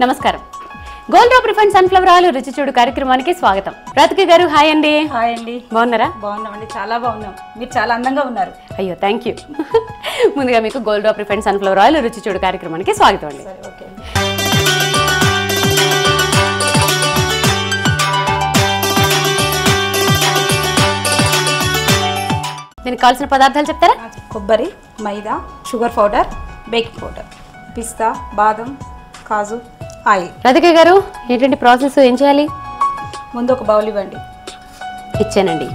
నమస్కారం. Gold drop refined sunflower oil రుచి చూడు కార్యక్రమానికి స్వాగతం. రాధిక గారు హాయ్ అండి. హాయ్ అండి. బాగున్నారా? బాగున్నామండి, చాలా బాగున్నాం. మీరు చాలా అందంగా ఉన్నారు. అయ్యో థ్యాంక్ యూ. ముందుగా మీకు gold drop refined sunflower oil రుచి చూడు కార్యక్రమానికి స్వాగతం అండి. ఓకే. దీనికి కావాల్సిన పదార్థాలు చెప్తారా? కొబ్బరి, మైదా, షుగర్ పౌడర్, బేకింగ్ పౌడర్, పిస్తా, బాదం, కాజు, ఆయిల్. రాధిక గారు ఏంటంటే ప్రాసెస్ ఏం చేయాలి? ముందు ఒక బౌల్ ఇవ్వండి. ఇచ్చానండి.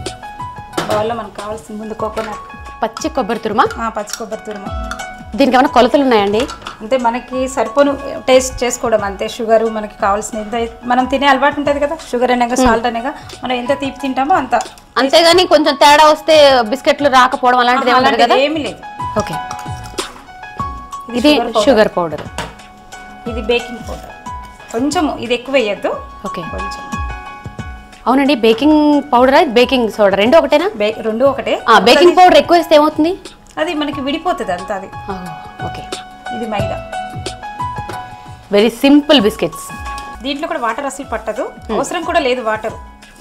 బౌల్లో మనకు కావాల్సిన ముందు కోకోనట్, పచ్చి కొబ్బరి తురుమా. పచ్చి కొబ్బరి తురుమ. దీనికి ఏమైనా కొలతలు ఉన్నాయండి? అంటే మనకి సరిపోను టేస్ట్ చేసుకోవడం అంతే. షుగర్ మనకి కావాల్సిన ఎంత మనం తినే అలవాటు ఉంటుంది కదా, షుగర్ అనేగా సాల్ట్ అనేగా మనం ఎంత తీపి తింటామో అంత. అంతేగాని కొంచెం తేడా వస్తే బిస్కెట్లు రాకపోవడం అలాంటిది ఏమీ లేదు. ఓకే. ఇది షుగర్ పౌడర్, ఇది బేకింగ్ పౌడర్. కొంచెం ఇది ఎక్కువ వేయద్దు. ఓకే. కొంచెం. అవునండి, బేకింగ్ పౌడర్ బేకింగ్ సోడా రెండు ఒకటేనా? రెండు ఒకటే. బేకింగ్ పౌడర్ ఎక్కువ వేస్తే ఏమవుతుంది? అది మనకి విడిపోతుంది అంత. అది ఓకే. ఇది మైదా. Very simple biscuits. దీంట్లో కూడా వాటర్ అసలు పట్టదు, అవసరం కూడా లేదు వాటర్.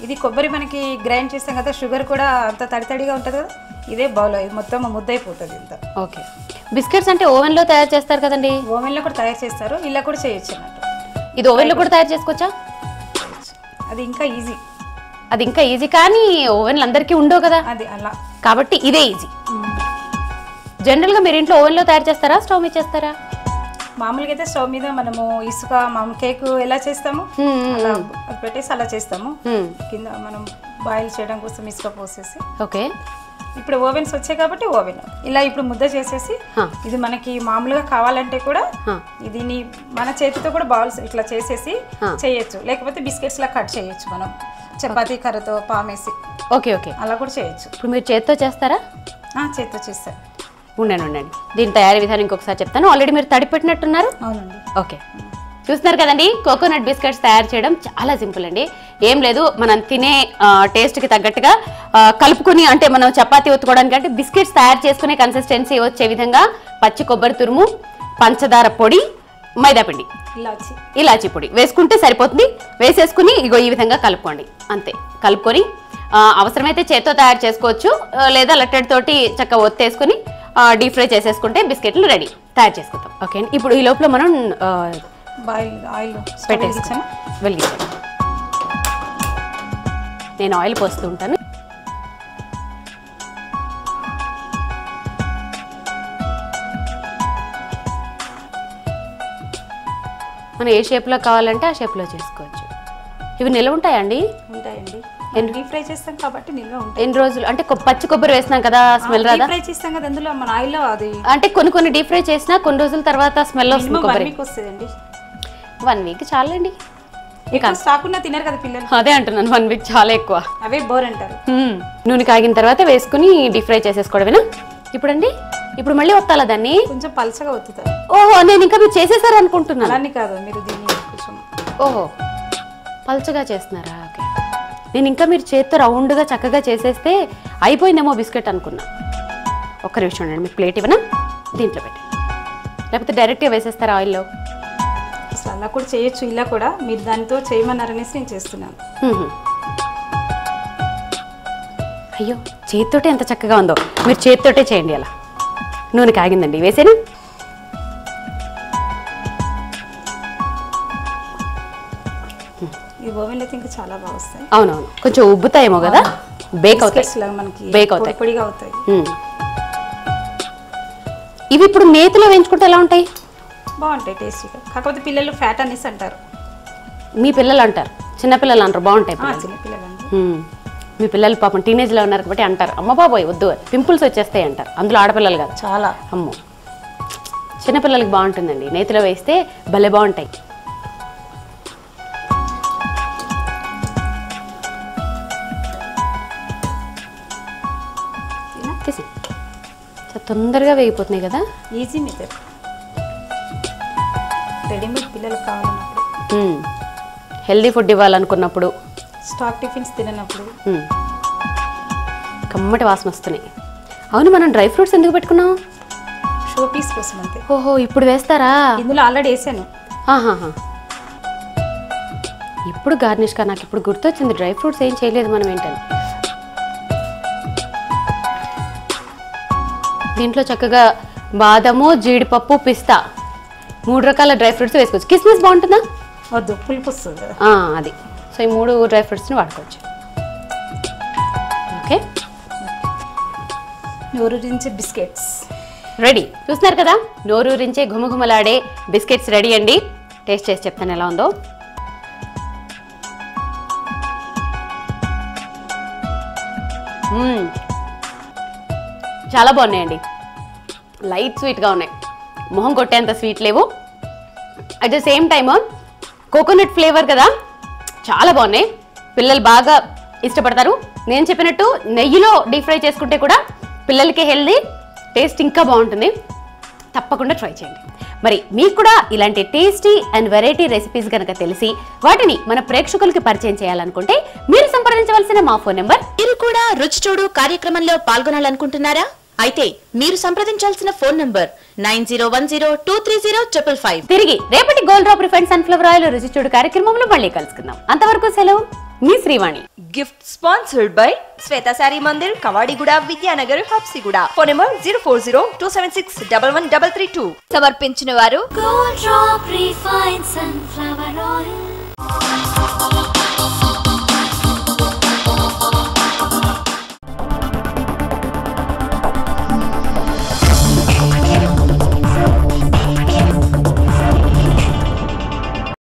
ఇది కొబ్బరి మనకి గ్రైండ్ చేస్తాం కదా, షుగర్ కూడా అంత తడితడిగా ఉంటుంది కదా. ఇదే బౌల్, ఇది మొత్తం ముద్దైపోతుంది ఇంత. ఓకే. బిస్కెట్స్ అంటే ఓవెన్లో తయారు చేస్తారు కదండి? ఓవెన్లో కూడా తయారు చేస్తారు, ఇలా కూడా చేయొచ్చు అన్నట్టు. ఇది ఓవెన్లో కూడా తయారు చేసుకోవచ్చా? అది ఇంకా ఈజీ. అది ఇంకా ఈజీ, కానీ ఓవెన్లు అందరికీ ఉండవు కదా, అది అలా కాబట్టి ఇదే ఈజీ. జనరల్గా మీరు ఇంట్లో ఓవెన్లో తయారు చేస్తారా, స్టవ్ మీద చేస్తారా? మామూలుగా అయితే స్టవ్ మీద మనము ఇసుక కేక్ ఎలా చేస్తాము అలా పెట్టేసి అలా చేస్తాము. కింద మనం బాయిల్ చేయడం కోసం ఇసుక పోసేసి. ఓకే. ఇప్పుడు ఓవెన్స్ వచ్చాయి కాబట్టి ఓవెన్ ఇలా ఇప్పుడు ముద్ద చేసేసి, ఇది మనకి మామూలుగా కావాలంటే కూడా దీన్ని మన చేతితో కూడా బాల్స్ ఇట్లా చేసేసి చేయొచ్చు, లేకపోతే బిస్కెట్స్ లా కట్ చేయొచ్చు మనం చపాతీ కర్రతో పామేసి. ఓకే ఓకే, అలా కూడా చేయొచ్చు. ఇప్పుడు మీరు చేతితో చేస్తారా? చేతితో చేస్తారు. ఉండండి, దీని తయారీ విధానం ఇంకొకసారి చెప్తాను. ఆల్రెడీ మీరు తడిపెట్టినట్టున్నారు. అవునండి. ఓకే. చూస్తున్నారు కదండి, కోకోనట్ బిస్కెట్స్ తయారు చేయడం చాలా సింపుల్ అండి. ఏం లేదు, మనం తినే టేస్ట్కి తగ్గట్టుగా కలుపుకొని, అంటే మనం చపాతీ ఒత్తుకోవడానికి అంటే బిస్కెట్స్ తయారు చేసుకునే కన్సిస్టెన్సీ వచ్చే విధంగా పచ్చి కొబ్బరి తురుము, పంచదార పొడి, మైదాపిండి, ఇలాచీ పొడి వేసుకుంటే సరిపోతుంది. వేసేసుకుని ఇగో ఈ విధంగా కలుపుకోండి. అంతే. కలుపుకొని అవసరమైతే చేత్తో తయారు చేసుకోవచ్చు, లేదా లట్టెడ్ తోటి చక్కగా ఒత్తేసుకుని డీప్ ఫ్రై చేసేసుకుంటే బిస్కెట్లు రెడీ, తయారు చేసుకుంటాం. ఓకే అండి. ఇప్పుడు ఈ లోపల మనం ఆయిల్ పెట్టేసుకుని వెలిగించాను. నేను ఆయిల్ పోస్తూ ఉంటాను. మనం ఏ షేప్లో కావాలంటే ఆ షేప్లో చేసుకోవచ్చు. ఇవి నిల్వ ఉంటాయండి? ఉంటాయండి. డీప్ ఫ్రై చేస్తాం కాబట్టి నిల్వ ఉంటాయి. ఎన్ని రోజులు అంటే పచ్చి కొబ్బరి వేస్తాం కదా, స్మెల్ రాదా? ఫ్రై చేస్తాం కదా, అందులో మన ఆయిల్లో అది అంటే కొన్ని డీప్ ఫ్రై చేసినా కొన్ని రోజుల తర్వాత స్మెల్ వస్తుంది. కొబ్బరి వస్తుందండి. 1 వీక్ చాలండి. ఇక స్టాక్ ఉన్న తినరు కదా పిల్లలు. అదే అంటున్నాను, 1 వీక్ చాలా ఎక్కువ. అవే బోర్ అంటారు. నూనె కాగిన తర్వాత వేసుకుని డీప్ ఫ్రై చేసేసుకోవడమేనా? ఇప్పుడు మళ్ళీ ఒత్తాలా దాన్ని? కొంచెం పలచగా ఒత్తుతారు. ఓహో, నేను ఇంకా మీరు చేసేసారు అనుకుంటున్నాను. అలానే కాదు, మీరు దీన్ని కొంచెం ఓహో పలచగా చేస్తున్నారా? ఓకే. నేను ఇంకా మీరు చేత్తో రౌండ్గా చక్కగా చేసేస్తే అయిపోయిందేమో బిస్కెట్ అనుకున్నా. ఒక్క నిమిషం ఉండండి, మీకు ప్లేట్ ఇవ్వనా? దీంట్లో పెట్టి, లేకపోతే డైరెక్ట్గా వేసేస్తారా ఆయిల్లో? అసలు అలా కూడా చేయొచ్చు, ఇలా కూడా. మీరు దానితో చేయమన్నారనేసి నేను చేస్తున్నాను. అయ్యో, చేతితోటే ఎంత చక్కగా ఉందో. మీరు చేతితోటే చేయండి. అలా నూనె కాగిందండి, వేసేనా? ఈ ఓవెన్ అయితే ఇంకా చాలా బాగా వస్తాయి. అవునవును, కొంచెం ఉబ్బుతాయేమో కదా, బేక్ అవుతాయి, బేక్ అవుతాయి, పొడిగా అవుతాయి. ఇవి ఇప్పుడు నేతిలో వేయించుకుంటే ఎలా ఉంటాయి? బాగుంటాయి టేస్టీగా. కాకపోతే పిల్లలు ఫ్యాట్ అనేసి అంటారు. మీ పిల్లలు అంటారు, చిన్నపిల్లలు అంటారు బాగుంటాయి. చిన్నపిల్లలు, మీ పిల్లలు పాపం టీనేజ్లో ఉన్నారు కాబట్టి అంటారు, అమ్మ బాబోయ్ వద్దు, పింపుల్స్ వచ్చేస్తాయి అంటారు. అందులో ఆడపిల్లలు కాదు, చాలా. అమ్మో, చిన్నపిల్లలకి బాగుంటుందండి, నేతిలో వేస్తే భలే బాగుంటాయి. తొందరగా వేగిపోతున్నాయి కదా. Easy method. రెడీమేడ్ పిల్లలకు కావాలన్నప్పుడు, హెల్దీ ఫుడ్ ఇవ్వాలనుకున్నప్పుడు, స్టాక్ టిఫిన్స్ తిననప్పుడు కమ్మటి వాసన వస్తున్నాయి. అవును, మనం డ్రై ఫ్రూట్స్ ఎందుకు పెట్టుకున్నాం? షో పీస్ కోసం అంతే. ఓహో, ఇప్పుడు వేస్తారా? ఇందులో ఆల్రెడీ వేసాను. ఇప్పుడు గార్నిష్ గా నాకు ఇప్పుడు గుర్తొచ్చింది, డ్రై ఫ్రూట్స్ ఏం చేయలేదు మనం ఏంటని. దీంట్లో చక్కగా బాదము, జీడిపప్పు, పిస్తా 3 రకాల డ్రై ఫ్రూట్స్ వేసుకోవచ్చు. కిస్మిస్ బాగుంటుందా? వద్దు, పులుపు వస్తుంది కదా. అది. సో ఈ 3 డ్రై ఫ్రూట్స్ని వాడుకోవచ్చు. ఓకే, నోరూరించే బిస్కెట్స్ రెడీ. చూస్తున్నారు కదా, నోరూరించే ఘుమఘుమలాడే బిస్కెట్స్ రెడీ అండి. టేస్ట్ చేసి చెప్తాను ఎలా ఉందో. చాలా బాగున్నాయండి, లైట్ స్వీట్గా ఉన్నాయి, మొహం కొట్టేంత స్వీట్ లేవు. At the same time coconut flavour కదా, చాలా బాగున్నాయి. పిల్లలు బాగా ఇష్టపడతారు. నేను చెప్పినట్టు నెయ్యిలో డీప్ ఫ్రై చేసుకుంటే కూడా పిల్లలకి హెల్దీ, టేస్ట్ ఇంకా బాగుంటుంది. తప్పకుండా ట్రై చేయండి. మరి మీకు కూడా ఇలాంటి టేస్టీ అండ్ వెరైటీ రెసిపీస్ కనుక తెలిసి వాటిని మన ప్రేక్షకులకి పరిచయం చేయాలనుకుంటే మీరు సంప్రదించవలసిన మా ఫోన్ నెంబర్. మీరు కూడా రుచి చూడు కార్యక్రమంలో పాల్గొనాలనుకుంటున్నారా? అయితే మీరు సంప్రదించాల్సిన ఫోన్ నంబర్ 9010230555. తిరిగి రేపటి gold drop refined sunflower oil రుచి చూడు కార్యక్రమంలో మళ్ళీ కలుసుకుందాం. అంతవరకు సెలవు, మీ Srivani. Gift sponsored by Swetha sari Mandir, Kavadiguda, Vidyanagar, Habsiguda. Phone number 0402761133. సమర్పించిన వారు Gold Drop Refined Sunflower Oil.